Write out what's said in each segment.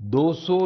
200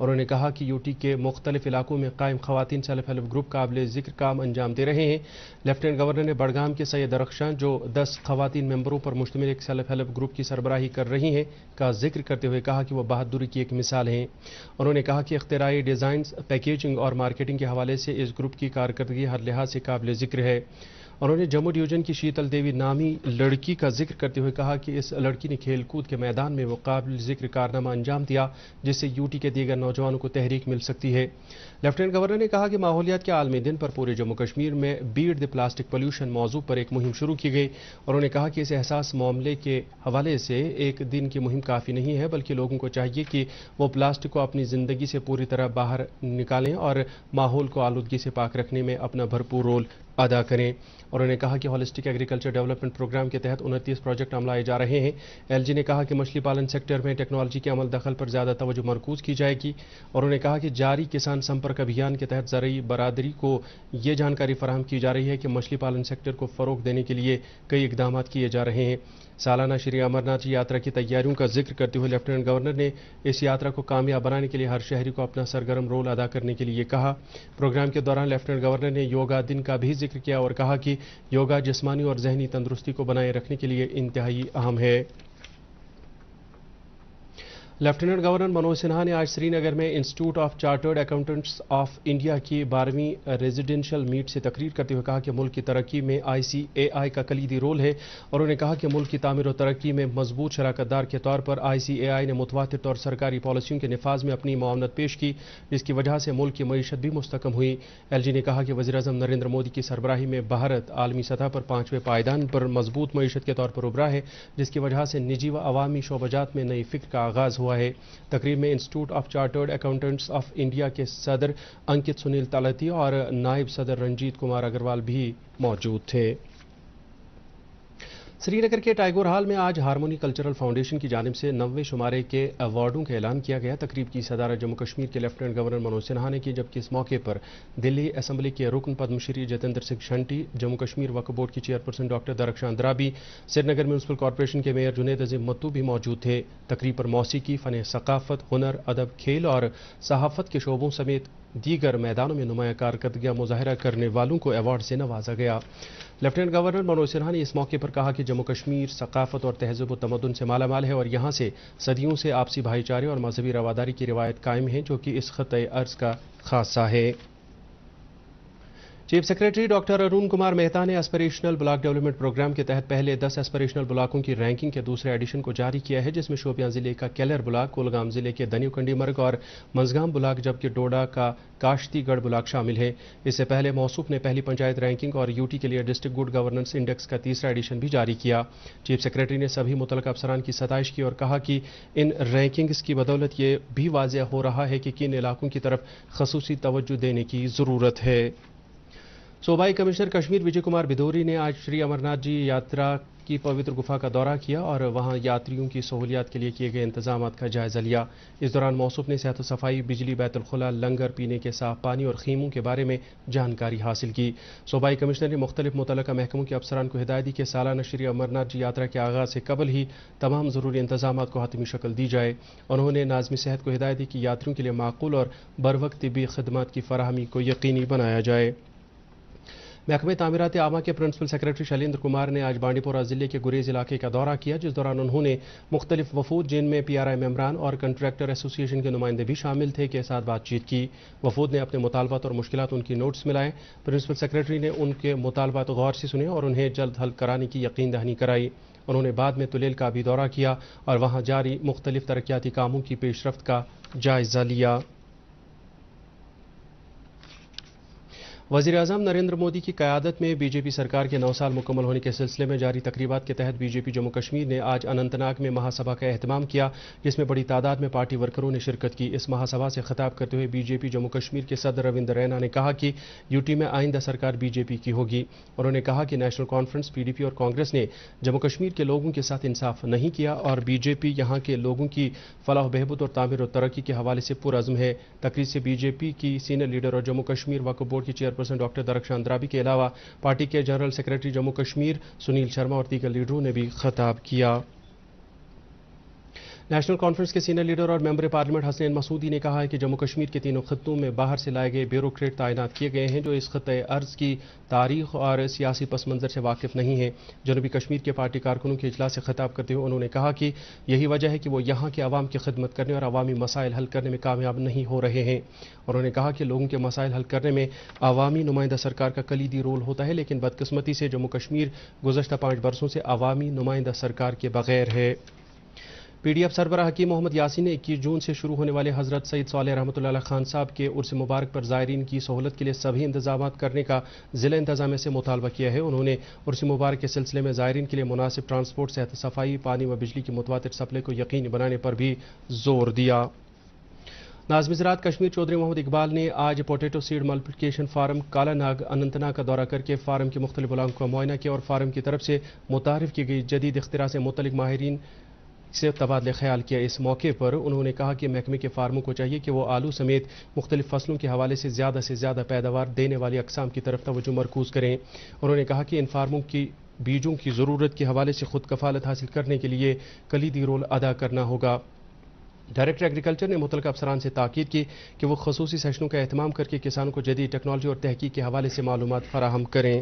انہوں نے کہا کہ یوٹی کے مختلف علاقوں میں قائم خواتین سیلف ہیلپ گروپ قابل ذکر کام انجام دے رہے ہیں۔ لیفٹیننٹ گورنر نے بڑگام کے سید درخشاں جو 10 خواتین ممبروں پر مشتمل ایک سیلف ہیلپ گروپ کی سربراہی کر رہی ہیں کا ذکر کرتے ہوئے کہا کہ وہ بہادری کی ایک مثال ہیں۔ انہوں نے کہا کہ اختراعی ڈیزائنز، پیکیجنگ اور مارکیٹنگ کے حوالے سے اس گروپ کی کارکردگی ہر لحاظ سے قابل ذکر ہے۔ انہوں نے جموں ڈویژن کی شیتل دیوی نامی لڑکی کا ذکر کرتے ہوئے کہا کہ اس لڑکی نے کھیل کود کے میدان میں وہ قابل ذکر کارنامہ انجام دیا جس سے یوٹی کے دیگر نوجوانوں کو تحریک مل سکتی ہے۔ لیفٹیننٹ گورنر نے کہا کہ ماحولیات کے عالمی دن پر پورے جموں کشمیر میں بیٹ دی پلاسٹک پولیوشن موضوع پر ایک مہم شروع کی گئی۔ انہوں نے کہا کہ اس حساس معاملے کے حوالے سے ایک دن کی مہم کافی نہیں ہے بلکہ لوگوں کو چاہیے کہ وہ پلاسٹک کو اپنی زندگی سے پوری طرح باہر نکالیں اور ماحول کو آلودگی سے پاک رکھنے میں اپنا بھرپور رول ادا کریں۔ انہوں نے کہا کہ ہولسٹک ایگریکلچر ڈیولپمنٹ پروگرام کے تحت 29 پروجیکٹ عملائے جا رہے ہیں۔ ایل جی نے کہا کہ مچھلی پالن سیکٹر میں ٹیکنالوجی کے عمل دخل پر زیادہ توجہ مرکوز کی جائے گی۔ انہوں نے کہا کہ جاری کسان سمپرک ابھیان کے تحت زرعی برادری کو یہ جانکاری فراہم کی جا رہی ہے کہ مچھلی پالن سیکٹر کو فروغ دینے کے لیے کئی اقدامات کیے جا رہے ہیں۔ سالانہ شری امرناتھ یاترا کی تیاریوں کا ذکر کرتے ہوئے لیفٹیننٹ گورنر نے اس یاترا کو کامیاب بنانے کے لیے ہر شہری کو اپنا سرگرم رول ادا کرنے کے لیے کہا۔ پروگرام کے دوران لیفٹیننٹ گورنر نے یوگا دن کا بھی ذکر کیا اور کہا کہ یوگا جسمانی اور ذہنی تندرستی کو بنائے رکھنے کے لیے انتہائی اہم ہے۔ لیفٹیننٹ گورنر منوج سنہا نے آج سری نگر میں institute of chartered accountants of India کی 12ویں ریزیڈینشل میٹ سے تقریر کرتے ہوئے کہا کہ ملک کی ترقی میں ICAI کا کلیدی رول ہے۔ انہوں نے کہا کہ ملک کی تعمیر و ترقی میں مضبوط شراکت دار کے طور پر ICAI نے متواتر طور سرکاری پالیسیوں کے نفاذ میں اپنی معاونت پیش کی جس کی وجہ سے ملک کی معیشت بھی مستحکم ہوئی۔ LG نے کہا کہ وزیر اعظم نریندر مودی کی سربراہی میں بھارت عالمی سطح پر 5ویں پائیدان پر مضبوط معیشت کے طور پر ابھرا ہے جس کی وجہ سے نجی و عوامی شعبہ جات میں نئی فکر کا آغاز ہوا ہے۔ تقریب میں institute of chartered accountants of India کے صدر انکت سنیل تالتی اور نائب صدر رنجیت کمار اگروال بھی موجود تھے۔ سری نگر کے ٹائیگور ہال میں آج ہارمونی کلچرل فاؤنڈیشن کی جانب سے 90ویں شمارے کے ایوارڈوں کا اعلان کیا گیا۔ تقریب کی صدارت جموں کشمیر کے لیفٹیننٹ گورنر منوج سنہا نے کی جبکہ اس موقع پر دلی اسمبلی کے رکن پدم شری جتیندر سنگھ شنٹی، جموں کشمیر وقف بورڈ کی چیئرپرسن ڈاکٹر درخشاں اندرابی، سری نگر میونسپل کارپوریشن کے میئر جنید عظیم متو بھی موجود تھے۔ تقریب پر موسیقی، فن ثقافت، ہنر، ادب، کھیل اور صحافت کے شعبوں سمیت دیگر میدانوں میں نمایاں کارکردگیاں مظاہرہ کرنے والوں کو ایوارڈ سے نوازا گیا۔ لیفٹیننٹ گورنر منوج سنہا نے اس موقع پر کہا کہ جموں کشمیر ثقافت اور تہذیب و تمدن سے مالا مال ہے اور یہاں سے صدیوں سے آپسی بھائی چارے اور مذہبی رواداری کی روایت قائم ہے جو کہ اس خطۂ ارض کا خاصہ ہے۔ Chief secretary doctor Arun Kumar Mehta نے ایسپریشنل بلاک ڈیولپمنٹ پروگرام کے تحت پہلے 10 ایسپریشنل بلاکوں کی رینکنگ کے دوسرے ایڈیشن کو جاری کیا ہے جس میں شوپیاں ضلع کا کیلر بلاک، کولگام ضلع کے دنیو کنڈی مرگ اور منزگام بلاک جبکہ ڈوڈا کا کاشتی گڑھ بلاک شامل ہے۔ اس سے پہلے موصوف نے پہلی پنچایت رینکنگ اور یوٹی کے لیے ڈسٹرکٹ گڈ گورننس انڈیکس کا تیسرا ایڈیشن بھی جاری کیا۔ چیف سیکریٹری نے سبھی متعلقہ افسران کی ستائش کی اور کہا کہ ان رینکنگز کی بدولت یہ بھی واضح ہو رہا ہے کہ کن علاقوں کی طرف خصوصی توجہ دینے کی ضرورت ہے۔ صوبائی کمشنر کشمیر وجے کمار بھدوری نے آج شری امرناتھ جی یاترا کی پوتر گفا کا دورہ کیا اور وہاں یاتریوں کی سہولیات کے لیے کیے گئے انتظامات کا جائزہ لیا۔ اس دوران موصوف نے صحت و صفائی، بجلی، بیت الخلاء، لنگر، پینے کے صاف پانی اور خیموں کے بارے میں جانکاری حاصل کی۔ صوبائی کمشنر نے مختلف متعلقہ محکموں کے افسران کو ہدایت دی کہ سالانہ شری امرناتھ جی یاترا کے آغاز سے قبل ہی تمام ضروری انتظامات کو حتمی شکل دی جائے۔ انہوں نے ناظم صحت کو ہدایت دی کہ یاتریوں کے لیے معقول اور بروقت طبی خدمات کی فراہمی کو یقینی بنایا جائے۔ محکمہ تعمیرات عامہ کے پرنسپل سیکریٹری شیلیندر کمار نے آج بانڈی پورہ ضلع کے گریز علاقے کا دورہ کیا جس دوران انہوں نے مختلف وفود جن میں PRI ممبران اور کنٹریکٹر ایسوسی ایشن کے نمائندے بھی شامل تھے کے ساتھ بات چیت کی۔ وفود نے اپنے مطالبات اور مشکلات ان کی نوٹس میں لائے۔ پرنسپل سیکریٹری نے ان کے مطالبات غور سے سنے اور انہیں جلد حل کرانے کی یقین دہانی کرائی۔ انہوں نے بعد میں تلیل کا بھی دورہ کیا اور وہاں جاری مختلف ترقیاتی کاموں کی پیش رفت کا جائزہ لیا۔ وزیر اعظم نریندر مودی کی قیادت میں BJP سرکار کے 9 سال مکمل ہونے کے سلسلے میں جاری تقریبات کے تحت BJP جموں کشمیر نے آج اننت ناگ میں مہا سبھا کا اہتمام کیا جس میں بڑی تعداد میں پارٹی ورکروں نے شرکت کی۔ اس مہا سبھا سے خطاب کرتے ہوئے BJP جموں کشمیر کے صدر رویندر رینا نے کہا کہ UT میں آئندہ سرکار BJP کی ہوگی۔ انہوں نے کہا کہ نیشنل کانفرنس، PDP اور کانگریس نے جموں کشمیر کے لوگوں کے ساتھ انصاف نہیں کیا اور BJP یہاں کے لوگوں کی فلاح و بہبود اور تعمیر و ترقی کے حوالے سے پرعزم ہے۔ تقریب سے BJP کی سینئر لیڈر اور جموں کشمیر وقف بورڈ کی چیئرپرسن ڈاکٹر درخشاں اندرابی کے علاوہ پارٹی کے جنرل سیکریٹری جموں کشمیر سنیل شرما اور دیگر لیڈروں نے بھی خطاب کیا۔ نیشنل کانفرنس کے سینئر لیڈر اور ممبر پارلیمنٹ حسنین مسعودی نے کہا ہے کہ جموں کشمیر کے تینوں خطوں میں باہر سے لائے گئے بیوروکریٹ تعینات کیے گئے ہیں جو اس خطۂ ارض کی تاریخ اور سیاسی پس منظر سے واقف نہیں ہیں۔ جنوبی کشمیر کے پارٹی کارکنوں کے اجلاس سے خطاب کرتے ہوئے انہوں نے کہا کہ یہی وجہ ہے کہ وہ یہاں کے عوام کی خدمت کرنے اور عوامی مسائل حل کرنے میں کامیاب نہیں ہو رہے ہیں۔ انہوں نے کہا کہ لوگوں کے مسائل حل کرنے میں عوامی نمائندہ سرکار کا کلیدی رول ہوتا ہے، لیکن بدقسمتی سے جموں کشمیر گزشتہ 5 برسوں سے عوامی نمائندہ سرکار کے بغیر ہے۔ پی ڈی ایف سربراہ حکیم محمد یاسین نے 21 جون سے شروع ہونے والے حضرت سید صالح رحمۃ اللہ علیہ خان صاحب کے عرس مبارک پر زائرین کی سہولت کے لیے سبھی انتظامات کرنے کا ضلع انتظامیہ سے مطالبہ کیا ہے۔ انہوں نے عرس مبارک کے سلسلے میں زائرین کے لیے مناسب ٹرانسپورٹ، صحت، صفائی، پانی و بجلی کی متواتر سپلائی کو یقینی بنانے پر بھی زور دیا۔ نائب زراعت کشمیر چودھری محمد اقبال نے آج پوٹیٹو سیڈ ملٹیپلیکیشن فارم کالا ناگ اننت ناگ کا دورہ کر کے فارم کے مختلف علاقوں کا معائنہ کیا اور فارم کی طرف سے متعارف کی گئی جدید اختراع سے متعلق ماہرین سے تبادلہ خیال کیا۔ اس موقع پر انہوں نے کہا کہ محکمے کے فارموں کو چاہیے کہ وہ آلو سمیت مختلف فصلوں کے حوالے سے زیادہ پیداوار دینے والی اقسام کی طرف توجہ مرکوز کریں۔ انہوں نے کہا کہ ان فارموں کی بیجوں کی ضرورت کے حوالے سے خود کفالت حاصل کرنے کے لیے کلیدی رول ادا کرنا ہوگا۔ ڈائریکٹر ایگریکلچر نے متعلقہ افسران سے تاکید کی کہ وہ خصوصی سیشنوں کا اہتمام کر کے کسانوں کو جدید ٹیکنالوجی اور تحقیق کے حوالے سے معلومات فراہم کریں۔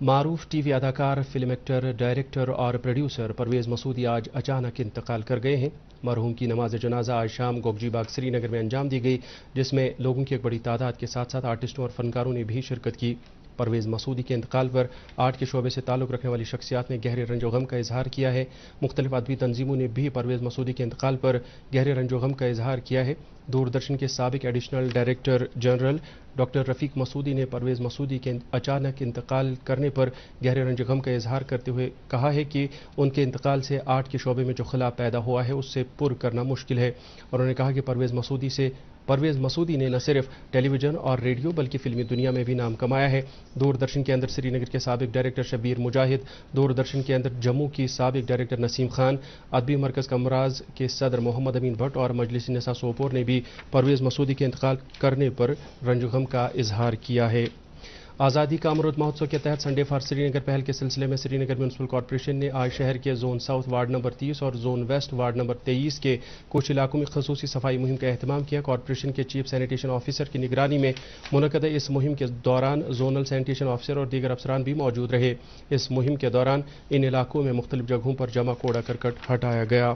معروف ٹی وی اداکار، فلم ایکٹر، ڈائریکٹر اور پروڈیوسر پرویز مسعودی آج اچانک انتقال کر گئے ہیں۔ مرحوم کی نماز جنازہ آج شام گوگجی باغ سری نگر میں انجام دی گئی، جس میں لوگوں کی ایک بڑی تعداد کے ساتھ ساتھ آرٹسٹوں اور فنکاروں نے بھی شرکت کی۔ پرویز مسعودی کے انتقال پر آرٹ کے شعبے سے تعلق رکھنے والی شخصیات نے گہرے رنج و غم کا اظہار کیا ہے۔ مختلف ادبی تنظیموں نے بھی پرویز مسعودی کے انتقال پر گہرے رنج و غم کا اظہار کیا ہے۔ دوردرشن کے سابق ایڈیشنل ڈائریکٹر جنرل ڈاکٹر رفیق مسعودی نے پرویز مسعودی کے اچانک انتقال کرنے پر گہرے رنج و غم کا اظہار کرتے ہوئے کہا ہے کہ ان کے انتقال سے آرٹ کے شعبے میں جو خلا پیدا ہوا ہے اس سے پر کرنا مشکل ہے۔ انہوں نے کہا کہ پرویز مسعودی نے نہ صرف ٹیلی ویژن اور ریڈیو بلکہ فلمی دنیا میں بھی نام کمایا ہے۔ دوردرشن کے اندر سری نگر کے سابق ڈائریکٹر شبیر مجاہد، دوردرشن کے اندر جموں کی سابق ڈائریکٹر نسیم خان، ادبی مرکز کمراز کے صدر محمد امین بھٹ اور مجلس نساء سوپور نے بھی پرویز مسعودی کے انتقال کرنے پر رنج و غم کا اظہار کیا ہے۔ آزادی کا امرت مہوتسو کے تحت سنڈے فار سری نگر پہل کے سلسلے میں سری نگر میونسپل کارپوریشن نے آج شہر کے زون ساؤتھ وارڈ نمبر 30 اور زون ویسٹ وارڈ نمبر 23 کے کچھ علاقوں میں خصوصی صفائی مہم کا اہتمام کیا۔ کارپوریشن کے چیف سینیٹیشن آفیسر کی نگرانی میں منعقدہ اس مہم کے دوران زونل سینیٹیشن آفیسر اور دیگر افسران بھی موجود رہے۔ اس مہم کے دوران ان علاقوں میں مختلف جگہوں پر جمع کوڑا کرکٹ ہٹایا گیا۔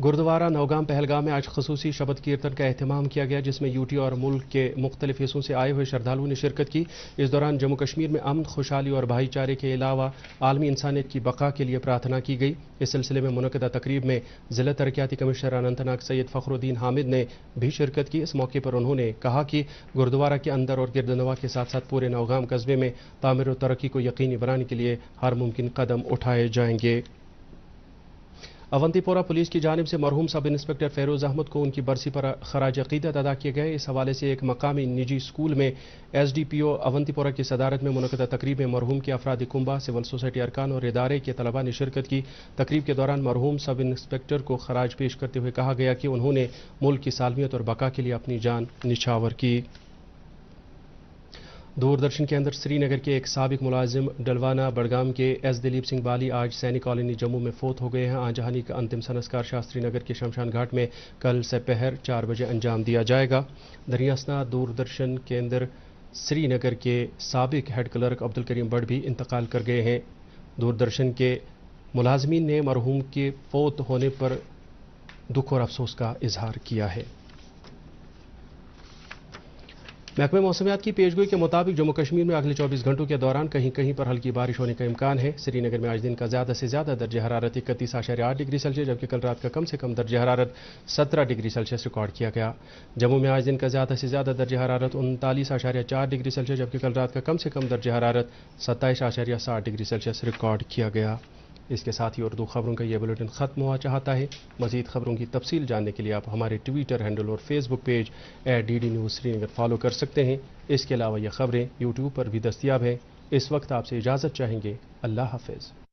گردوارہ نوگام پہلگام میں آج خصوصی شبد کیرتن کا اہتمام کیا گیا، جس میں یو ٹی اور ملک کے مختلف حصوں سے آئے ہوئے شردھالوؤں نے شرکت کی۔ اس دوران جموں کشمیر میں امن، خوشحالی اور بھائی چارے کے علاوہ عالمی انسانیت کی بقا کے لیے پرارتھنا کی گئی۔ اس سلسلے میں منعقدہ تقریب میں ضلع ترقیاتی کمشنر اننت ناگ سید فخر الدین حامد نے بھی شرکت کی۔ اس موقع پر انہوں نے کہا کہ گردوارہ کے اندر اور گردنواں کے ساتھ ساتھ پورے نوگام قصبے میں تعمیر و ترقی کو یقینی بنانے کے لیے ہر ممکن قدم اٹھائے جائیں گے۔ اونتی پورہ پولیس کی جانب سے مرحوم سب انسپکٹر فیروز احمد کو ان کی برسی پر خراج عقیدت ادا کیے گئے۔ اس حوالے سے ایک مقامی نجی اسکول میں ایس ڈی پی او اونتی پورہ کی صدارت میں منعقدہ تقریب میں مرحوم کے افراد کنبہ، سول سوسائٹی ارکان اور ادارے کے طلباء نے شرکت کی۔ تقریب کے دوران مرحوم سب انسپکٹر کو خراج پیش کرتے ہوئے کہا گیا کہ انہوں نے ملک کی سالمیت اور بقا کے لیے اپنی جان نچھاور کی۔ دوردرشن کے اندر سری نگر کے ایک سابق ملازم ڈلوانا بڑگام کے ایس دلیپ سنگھ بالی آج سینک کالونی جموں میں فوت ہو گئے ہیں۔ آن جہانی کا انتم سنسکار شاستری نگر کے شمشان گھاٹ میں کل سپہر 4 بجے انجام دیا جائے گا۔ دریاسنا دوردرشن کے اندر سری نگر کے سابق ہیڈ کلرک عبدالکریم بٹ بھی انتقال کر گئے ہیں۔ دوردرشن کے ملازمین نے مرحوم کے فوت ہونے پر دکھ اور افسوس کا اظہار کیا ہے۔ محکمہ موسمیات کی پیشگوئی کے مطابق جموں کشمیر میں اگلے 24 گھنٹوں کے دوران کہیں کہیں پر ہلکی بارش ہونے کا امکان ہے۔ سری نگر میں آج دن کا زیادہ سے زیادہ درجہ حرارت 31.8 ڈگری سیلسیس جبکہ کل رات کا کم سے کم درجہ حرارت 17 ڈگری سیلسیس ریکارڈ کیا گیا۔ جموں میں آج دن کا زیادہ سے زیادہ درجہ حرارت 39.4 ڈگری سیلسیس جبکہ کل رات کا کم سے کم درجہ حرارت 27.7 ڈگری سیلسیس ریکارڈ کیا گیا۔ اس کے ساتھ ہی اردو خبروں کا یہ بلیٹن ختم ہوا چاہتا ہے۔ مزید خبروں کی تفصیل جاننے کے لیے آپ ہمارے ٹویٹر ہینڈل اور Facebook page @DD News Srinagar follow کر سکتے ہیں۔ اس کے علاوہ یہ خبریں یوٹیوب پر بھی دستیاب ہیں۔ اس وقت آپ سے اجازت چاہیں گے۔ اللہ حافظ۔